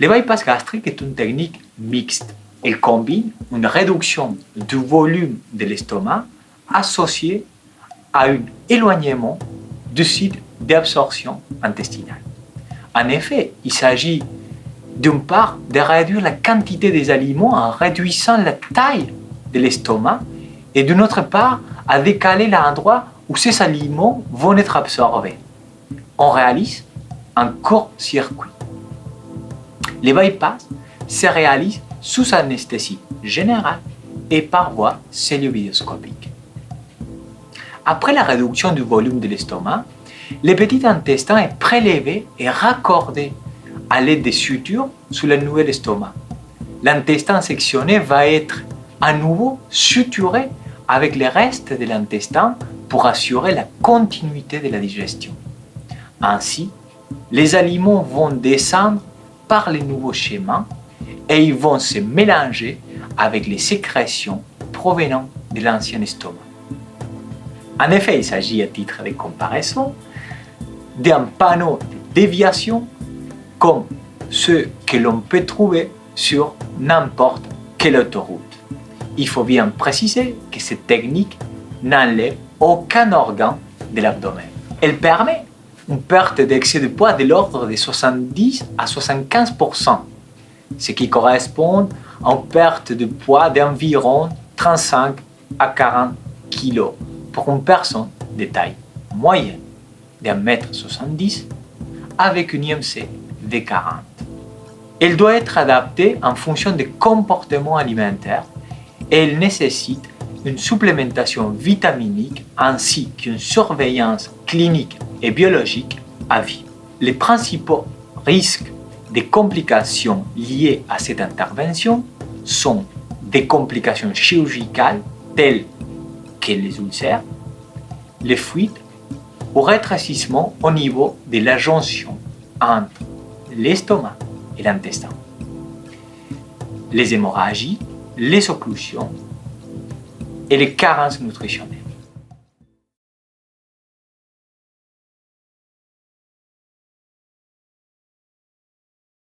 Le bypass gastrique est une technique mixte. Elle combine une réduction du volume de l'estomac associée à un éloignement du site d'absorption intestinale. En effet, il s'agit d'une part de réduire la quantité des aliments en réduisant la taille de l'estomac et d'une autre part à décaler l'endroit où ces aliments vont être absorbés. On réalise un court-circuit. Le bypass se réalise sous anesthésie générale et par voie celluloscopique. Après la réduction du volume de l'estomac, le petit intestin est prélevé et raccordé à l'aide des sutures sur le nouvel estomac. L'intestin sectionné va être à nouveau suturé avec le reste de l'intestin pour assurer la continuité de la digestion. Ainsi, les aliments vont descendre par les nouveaux schémas et ils vont se mélanger avec les sécrétions provenant de l'ancien estomac. En effet, il s'agit, à titre de comparaison, d'un panneau de déviation comme ceux que l'on peut trouver sur n'importe quelle autoroute. Il faut bien préciser que cette technique n'enlève aucun organe de l'abdomen. Elle permet une perte d'excès de poids de l'ordre de 70 à 75%, ce qui correspond à une perte de poids d'environ 35 à 40 kg pour une personne de taille moyenne d'1,70 m avec une IMC de 40. Elle doit être adaptée en fonction des comportements alimentaires et elle nécessite une supplémentation vitaminique ainsi qu'une surveillance clinique et biologique à vie. Les principaux risques des complications liées à cette intervention sont des complications chirurgicales telles que les ulcères, les fuites ou rétrécissement au niveau de la jonction entre l'estomac et l'intestin, les hémorragies, les occlusions et les carences nutritionnelles.